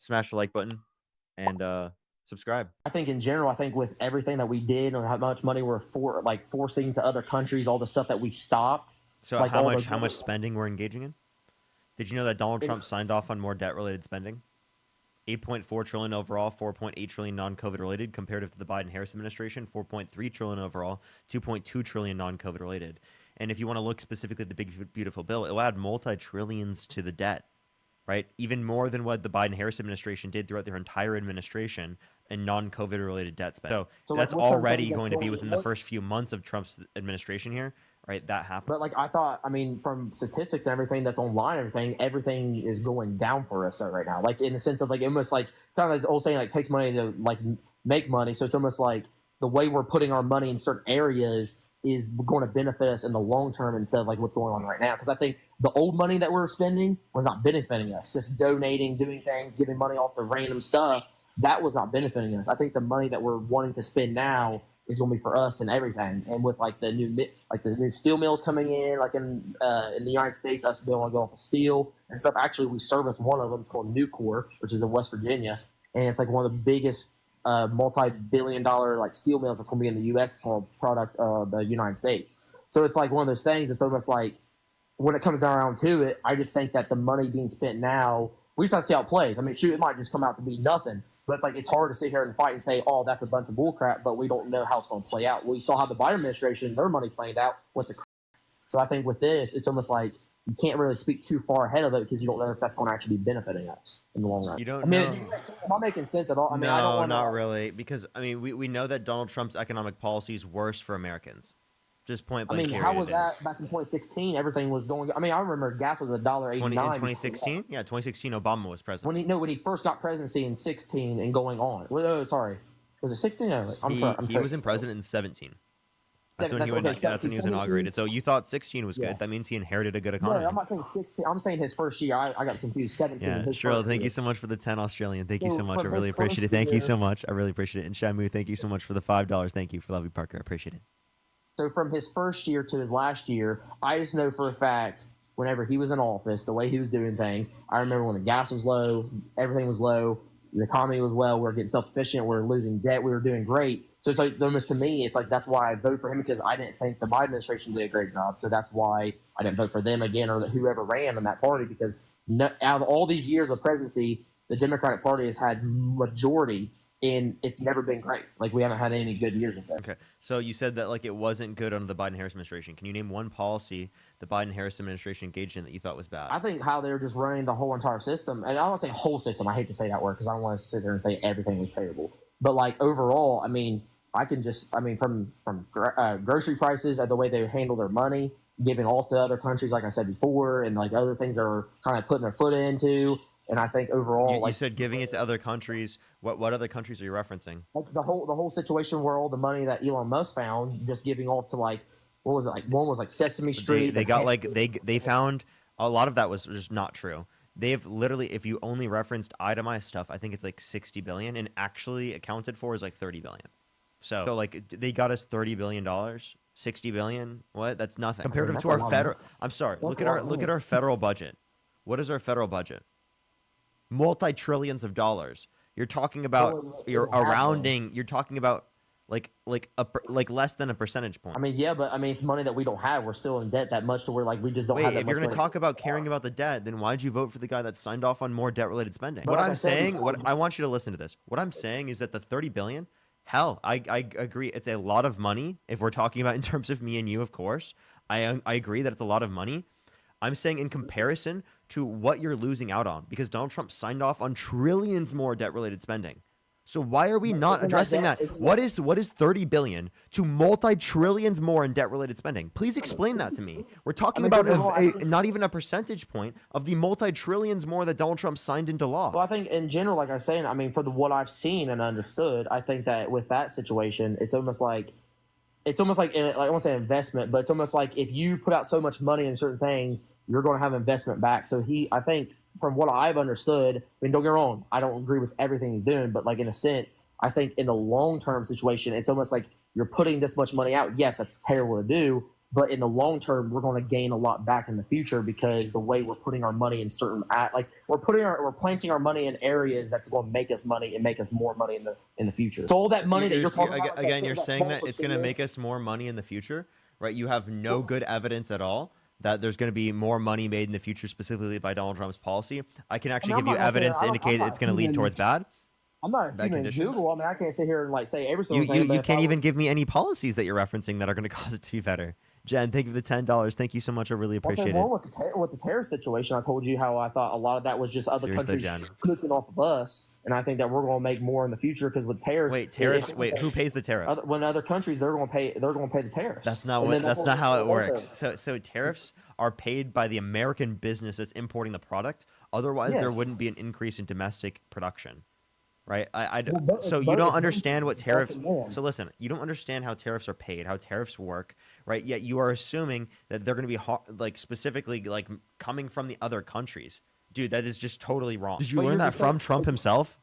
smash the like button, and subscribe. I think in general, I think with everything that we did and how much money we're forcing to other countries, all the stuff that we stopped, So like all how much the spending we're engaging in? Did you know that Donald it, Trump signed off on more debt-related spending? 8.4 trillion overall, 4.8 trillion non-COVID related, comparative to the Biden-Harris administration, 4.3 trillion overall, 2.2 trillion non-COVID related. And if you want to look specifically at the big beautiful bill, it will add multi-trillions to the debt, right? Even more than what the Biden-Harris administration did throughout their entire administration in non-COVID related debt spending. So like that's what's something already that's going to be going within the first few months of Trump's administration here, right? That happened. but like I thought, I mean, from statistics and everything that's online, everything is going down for us right now. Like in the sense of like almost like kind of like the old saying, like takes money to like make money. So it's almost like the way we're putting our money in certain areas is going to benefit us in the long term instead of like what's going on right now. Because I think the old money that we're spending was not benefiting us. Just donating, doing things, giving money off the random stuff, that was not benefiting us. I think the money that we're wanting to spend now is going to be for us and everything. And with like the new steel mills coming in, like in the United States, us being able to go off of steel and stuff. Actually, we service one of them. It's called Nucor, which is in West Virginia, and it's like one of the biggest multi-billion-dollar like steel mills that's going to be in the U.S. It's called product of the United States. So it's like one of those things. It's almost like when it comes down to it, I just think that the money being spent now, we just have to see how it plays. I mean, shoot, it might just come out to be nothing. But it's like it's hard to sit here and fight and say, "Oh, that's a bunch of bullcrap," but we don't know how it's going to play out. We saw how the Biden administration, their money played out with the. So I think with this, it's almost like you can't really speak too far ahead of it because you don't know if that's going to actually be benefiting us in the long run. You don't I mean, know. am I making sense at all? I mean, No, I don't want not really, because I mean, we know that Donald Trump's economic policy is worse for Americans. Just point I blank. mean, how was that back in 2016? Everything was going. I mean, I remember gas was $1.89 in 2016. Yeah, 2016, Obama was president. When he first got presidency in 16 and going on. Oh, sorry, was it 16? No, He was in president in 17. That's when he was inaugurated. So you thought 16 was good. That means he inherited a good economy. No, I'm not saying 16. I'm saying his first year. I got confused. 17. Yeah, Cheryl, thank you so much for the 10 Australian. Thank you so much. I really appreciate it. Thank you so much. I really appreciate it. And Shamu, thank you so much for the $5. Thank you for Lovey Parker. I appreciate it. So from his first year to his last year, I just know for a fact whenever he was in office, the way he was doing things, I remember when the gas was low, everything was low, the economy was well, we were getting self-efficient, we were losing debt, we were doing great. So it's like almost to me, it's like that's why I voted for him because I didn't think the Biden administration did a great job. So that's why I didn't vote for them again or whoever ran in that party because out of all these years of presidency, the Democratic Party has had majority and it's never been great. Like we haven't had any good years with it. Okay, so you said that like it wasn't good under the Biden-Harris administration. Can you name one policy the Biden-Harris administration engaged in that you thought was bad? I think how they were just running the whole entire system, and I don't want to say whole system. I hate to say that word because I don't want to sit there and say everything was terrible. But like overall, I mean, from grocery prices and the way they handle their money, giving off to other countries, like I said before, and like other things they're kind of putting their foot into. And I think overall, you said giving it to other countries. What other countries are you referencing? Like the whole situation where all the money that Elon Musk found, just giving off to like what was it like? One was like Sesame Street. They found a lot of that was just not true. They've literally, if you only referenced itemized stuff, I think it's like 60 billion, and actually accounted for is like 30 billion. So like they got us $30 billion. 60 billion. What? That's nothing comparative to our federal. I'm sorry. Look at our federal budget. What is our federal budget? Multi-trillions of dollars. You're talking about you're talking about like less than a percentage point. I mean, yeah, but I mean it's money that we don't have. We're still in debt that much to where like we just don't have that much. If you're going to talk about caring about the debt, then why did you vote for the guy that signed off on more debt-related spending? But I want you to listen to this. What I'm saying is that the 30 billion, hell, I agree it's a lot of money if we're talking about in terms of me and you, of course. I agree that it's a lot of money. I'm saying in comparison to what you're losing out on, because Donald Trump signed off on trillions more debt-related spending. So why are we not addressing that? What is 30 billion to multi-trillions more in debt-related spending? Please explain that to me. We're talking about not even a percentage point of the multi-trillions more that Donald Trump signed into law. Well, I think in general, like I was saying, I mean, for what I've seen and understood, I think that with that situation, it's almost like I won't say investment, but it's almost like if you put out so much money in certain things, you're going to have investment back. So I think from what I've understood, I mean, don't get me wrong, I don't agree with everything he's doing, but like in a sense, I think in the long-term situation, it's almost like you're putting this much money out. Yes, that's terrible to do, But in the long term, we're going to gain a lot back in the future because the way we're putting our money in certain like we're planting our money in areas that's going to make us money and make us more money in the future. So all that money that you're talking about, again, you're saying that it's going to make us more money in the future, right? You have no good evidence at all that there's going to be more money made in the future specifically by Donald Trump's policy. I can actually give you evidence to indicate it's going to lead towards bad. I'm not a human Google. I mean, I can't sit here and like say every single thing. You can't even give me any policies that you're referencing that are going to cause it to be better. Jen, thank you for the $10. Thank you so much. I really appreciate it. With the tariff situation, I told you how I thought a lot of that was just other countries switching off of us, and I think that we're going to make more in the future because with tariffs. Wait, who pays the tariff? When other countries, they're going to pay the tariffs. That's not how it works. So tariffs are paid by the American business that's importing the product. Otherwise, there wouldn't be an increase in domestic production. Right. So you don't understand what tariffs. So listen, you don't understand how tariffs are paid, how tariffs work, right? Yet you are assuming that they're going to be like specifically like coming from the other countries. Dude, that is just totally wrong. Did you learn that from Trump himself?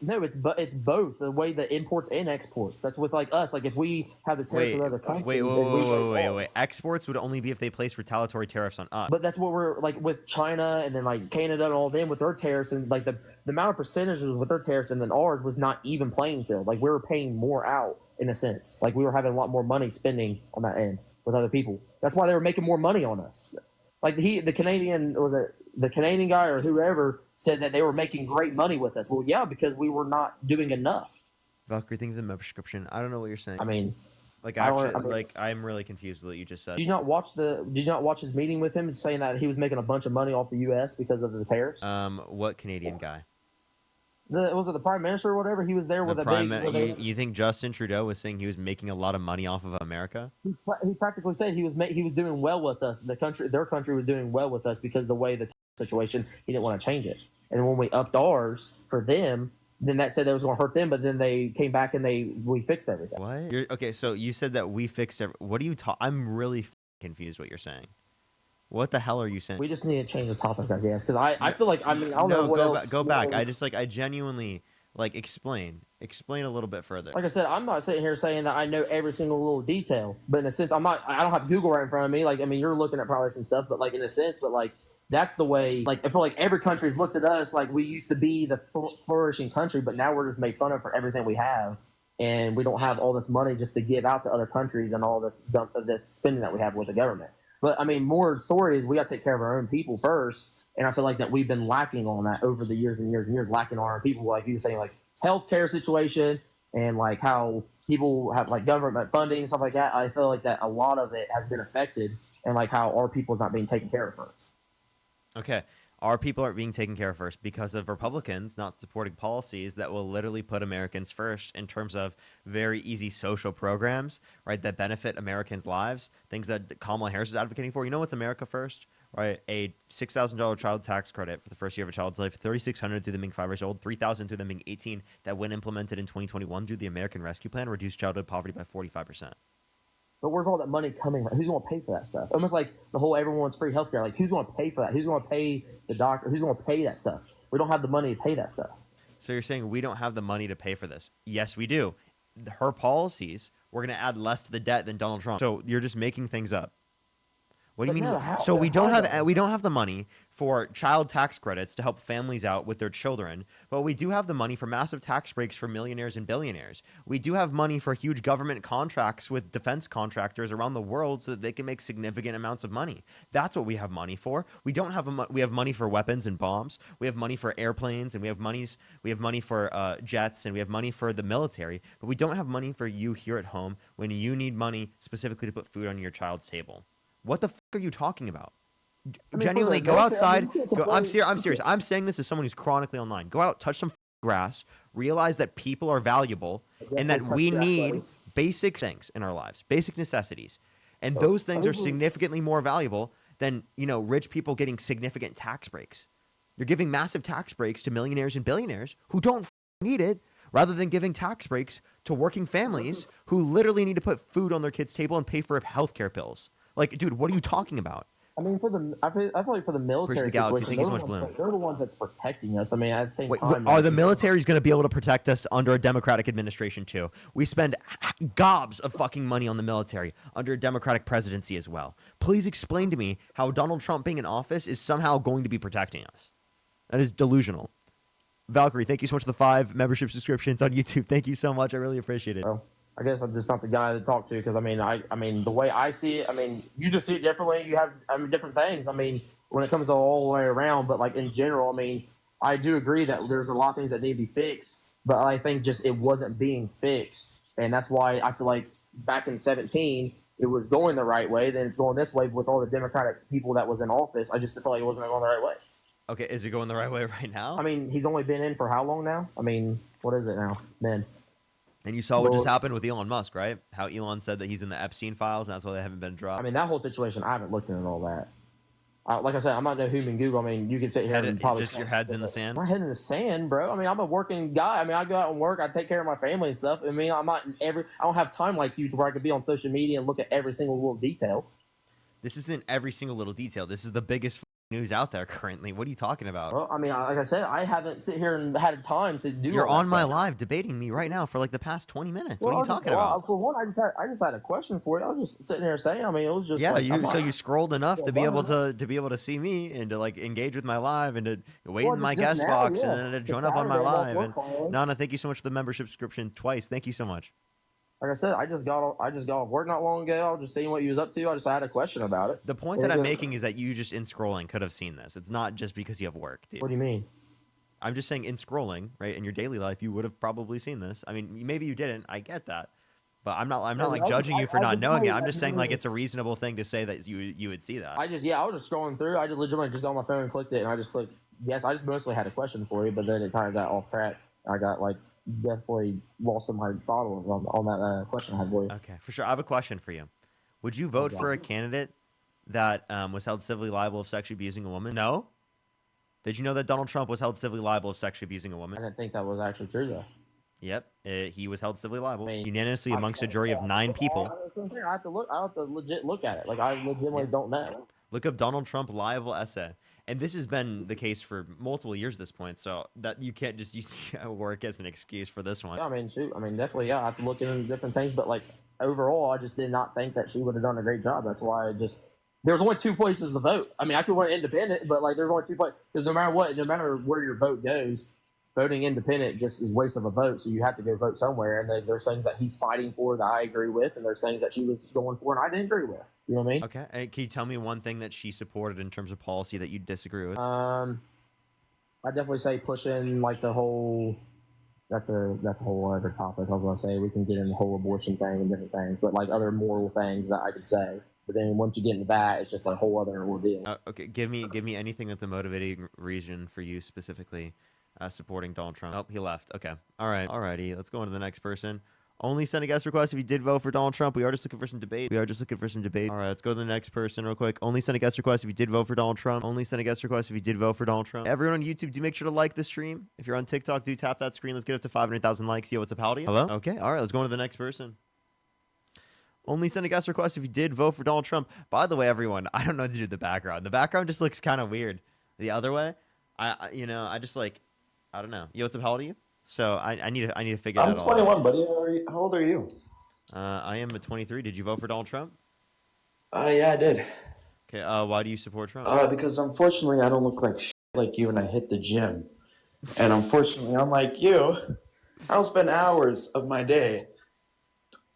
No, it's both the way the imports and exports. That's with like us. Like if we have the tariffs with other countries, wait. Exports would only be if they place retaliatory tariffs on us. But that's what we're like with China and then like Canada and all them with their tariffs and like the amount of percentages with their tariffs and then ours was not even playing field. Like we were paying more out in a sense. Like we were having a lot more money spending on that end with other people. That's why they were making more money on us. Like the Canadian guy or whoever said that they were making great money with us. Well, yeah, because we were not doing enough. Valkyrie, things in my prescription. I don't know what you're saying. I mean, I'm really confused with what you just said. Did you not watch his meeting with him saying that he was making a bunch of money off the U.S. because of the tariffs? What Canadian guy? Was it the prime minister or whatever? He was there with a big. You think Justin Trudeau was saying he was making a lot of money off of America? He practically said he was doing well with us. Their country was doing well with us because the way the situation, he didn't want to change it. And when we upped ours for them, then that said that was going to hurt them. But then they came back and we fixed everything. What? Okay, so you said that we fixed everything. What are you talking? I'm really confused what you're saying. What the hell are you saying? We just need to change the topic, I guess, because I feel like I don't know what else. Go back. I genuinely explain a little bit further. Like I said, I'm not sitting here saying that I know every single little detail, but in a sense, I don't have Google right in front of me. Like I mean, you're looking at probably some stuff, but like in a sense, but like that's the way. Like I feel like every country's looked at us like we used to be the flourishing country, but now we're just made fun of for everything we have, and we don't have all this money just to give out to other countries and all this spending that we have with the government. But I mean, more stories. We got to take care of our own people first, and I feel like that we've been lacking on that over the years and years and years, lacking on our people. Like you were saying, like healthcare situation and like how people have like government funding and stuff like that. I feel like that a lot of it has been affected, and like how our people is not being taken care of first. Okay. Our people aren't being taken care of first because of Republicans not supporting policies that will literally put Americans first in terms of very easy social programs, right, that benefit Americans' lives, things that Kamala Harris is advocating for. You know what's America first, right? A $6,000 child tax credit for the first year of a child's life, $3,600 through them being 5 years old, $3,000 through them being 18, that when implemented in 2021 through the American Rescue Plan, reduced childhood poverty by 45%. But where's all that money coming from? Who's going to pay for that stuff? Almost like the whole everyone's free healthcare. Like, who's going to pay for that? Who's going to pay the doctor? Who's going to pay that stuff? We don't have the money to pay that stuff. So you're saying we don't have the money to pay for this? Yes, we do. Her policies, we're going to add less to the debt than Donald Trump. So you're just making things up. What do you mean? So we don't have the money for child tax credits to help families out with their children, but we do have the money for massive tax breaks for millionaires and billionaires. We do have money for huge government contracts with defense contractors around the world so that they can make significant amounts of money. That's what we have money for. We don't have we have money for weapons and bombs. We have money for airplanes, and we have money for jets, and we have money for the military. But we don't have money for you here at home when you need money specifically to put food on your child's table. What the fuck are you talking about? Genuinely, go outside. I'm serious. I'm saying this as someone who's chronically online. Go out, touch some grass, realize that people are valuable, and that we need basic things in our lives, basic necessities. And those things are significantly more valuable than, rich people getting significant tax breaks. You're giving massive tax breaks to millionaires and billionaires who don't need it, rather than giving tax breaks to working families who literally need to put food on their kids' table and pay for healthcare bills. Like, dude, what are you talking about? I mean, I feel like for the military Galaxy, situation, thank you so much, Bloom. they're the ones that's protecting us. I mean, at the same Wait, time, are the militaries going to be able to protect us under a Democratic administration too? We spend gobs of fucking money on the military under a Democratic presidency as well. Please explain to me how Donald Trump being in office is somehow going to be protecting us. That is delusional. Valkyrie, thank you so much for the 5 membership subscriptions on YouTube. Thank you so much. I really appreciate it. Well, I guess I'm just not the guy to talk to because I mean, the way I see it, I mean, you just see it differently. You have different things. I mean, when it comes to all the way around, but like in general, I mean, I do agree that there's a lot of things that need to be fixed, but I think just it wasn't being fixed, and that's why I feel like back in 2017 it was going the right way. Then it's going this way with all the Democratic people that was in office. I just felt like it wasn't going the right way. Okay, is it going the right way right now? I mean, he's only been in for how long now? I mean, what is it now, man? And you saw what just happened with Elon Musk, right? How Elon said that he's in the Epstein files, and that's why they haven't been dropped. I mean, that whole situation, I haven't looked into all that. Like I said, I'm not no human Google. I mean, you can sit here and probably just your head's in the sand. My head in the sand, bro. I mean, I'm a working guy. I mean, I go out and work. I take care of my family and stuff. I mean, I don't have time like you to where I could be on social media and look at every single little detail. This isn't every single little detail. This is the biggest news out there currently. What are you talking about? Well, I mean, like I said, I haven't sit here and had time to do. You're on my live debating me right now for like the past 20 minutes. What are you talking about? For one, I just had a question for you. I was just sitting there saying. I mean, it was just so you scrolled enough to be able to see me and to like engage with my live and to wait in my guest box and then to join up on my live. And Nana, thank you so much for the membership subscription twice. Thank you so much. Like I said, I just got off work not long ago. I was just seeing what you was up to. I just had a question about it. The point that I'm making is that you just in scrolling could have seen this. It's not just because you have work, dude. What do you mean? I'm just saying in scrolling, right, in your daily life, you would have probably seen this. I mean, maybe you didn't. I get that. But I'm not like judging you for not knowing it. I'm just saying like it's a reasonable thing to say that you would see that. I was just scrolling through. I just legitimately just got on my phone and clicked it, and I just clicked yes. I just mostly had a question for you, but then it kind of got off track. I got like definitely lost some my thought on that question I had for you. Okay, for sure. I have a question for you. Would you vote for a candidate that was held civilly liable of sexually abusing a woman? No? Did you know that Donald Trump was held civilly liable of sexually abusing a woman? I didn't think that was actually true, though. Yep, he was held civilly liable unanimously amongst a jury of 9 people. I have to legit look at it. Like I legitimately don't know. Look up Donald Trump liable essay. And this has been the case for multiple years at this point, so that you can't just use work as an excuse for this one. Yeah, I mean, shoot. I mean, definitely, yeah. I have to look into different things, but like overall, I just did not think that she would have done a great job. That's why there's only 2 places to vote. I mean, I could vote independent, but like there's only 2 places because no matter where your vote goes, voting independent just is waste of a vote. So you have to go vote somewhere, and there's things that he's fighting for that I agree with, and there's things that she was going for and I didn't agree with. You know what I mean? Okay. Can you tell me one thing that she supported in terms of policy that you disagree with? I definitely say pushing like the whole. That's a whole other topic. I was gonna say we can get in the whole abortion thing and different things, but like other moral things that I could say. But then once you get into that, it's just like a whole other ordeal. Okay, give me anything that's a motivating reason for you specifically supporting Donald Trump. Oh, he left. Okay. Alrighty. Let's go on to the next person. Only send a guest request if you did vote for Donald Trump. We are just looking for some debate. All right, let's go to the next person real quick. Only send a guest request if you did vote for Donald Trump. Everyone on YouTube, do make sure to like the stream. If you're on TikTok, do tap that screen. Let's get up to 500,000 likes. Yo, what's up, Howdy? Hello? Okay, all right, let's go on to the next person. Only send a guest request if you did vote for Donald Trump. By the way, everyone, I don't know what to do with the background. The background just looks kind of weird. The other way, I just like, I don't know. Yo, what's up, how old are you? So I need to figure that out. I'm 21, buddy. How old are you? I am 23. Did you vote for Donald Trump? Yeah, I did. Okay. Why do you support Trump? Because unfortunately, I don't look like shit like you, and I hit the gym. And unfortunately, unlike you, I'll spend hours of my day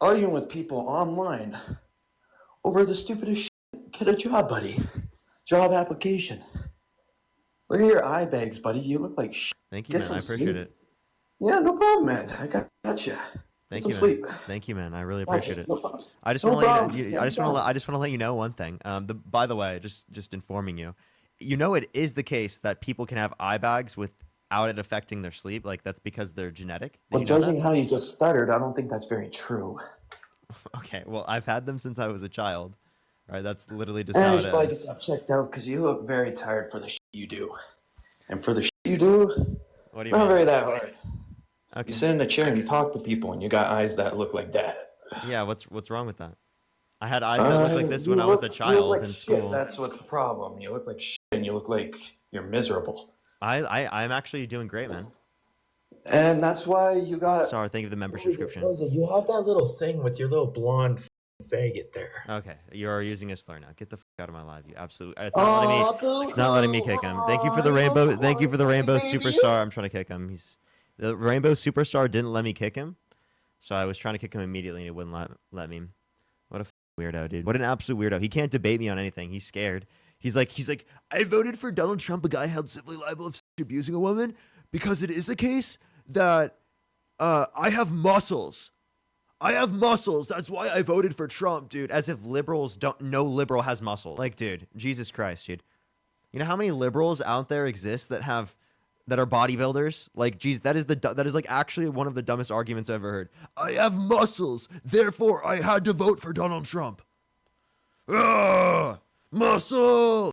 arguing with people online over the stupidest shit. Get a job, buddy. Job application. Look at your eye bags, buddy. You look like shit. Thank you, man. I appreciate it. Yeah, no problem, man. I got you. Thank you, sleep. Thank you, man. I really appreciate it. No I just want to let you know one thing. By the way, just informing you, it is the case that people can have eye bags without it affecting their sleep. Like that's because they're genetic. Well, judging how you just stuttered, I don't think that's very true. Okay, well, I've had them since I was a child. Right, that's literally just how I it should probably is. get that checked out because you look very tired for the shit you do, and for the shit you do, What do you not mean? very that hard. Okay. You sit in a chair and you talk to people, and you got eyes that look like that. Yeah, what's wrong with that? I had eyes that looked like this when I was a You look child like in shit. school. That's what's the problem. You look like shit, and you look like you're miserable. I'm actually doing great, man. And that's why you got. Star, thank you for the member What was it? subscription. What was it? You had that little thing with your little blonde faggot there. Okay, you're using a slur now. Get the fuck out of my live, you absolute. It's not letting me kick him. Thank you for the rainbow. Thank you for the rainbow superstar. I'm trying to kick him. The rainbow superstar didn't let me kick him, so I was trying to kick him immediately and he wouldn't let me. What a weirdo, dude. What an absolute weirdo. He can't debate me on anything. He's scared. He's like, I voted for Donald Trump, a guy held civilly liable of abusing a woman, because it is the case that I have muscles. I have muscles. That's why I voted for Trump, dude. As if liberals don't. No liberal has muscle. Like, dude, Jesus Christ, dude. You know how many liberals out there exist that are bodybuilders? Like, geez, that is like actually one of the dumbest arguments I've ever heard. I have muscles, therefore I had to vote for Donald Trump. Ugh, muscle.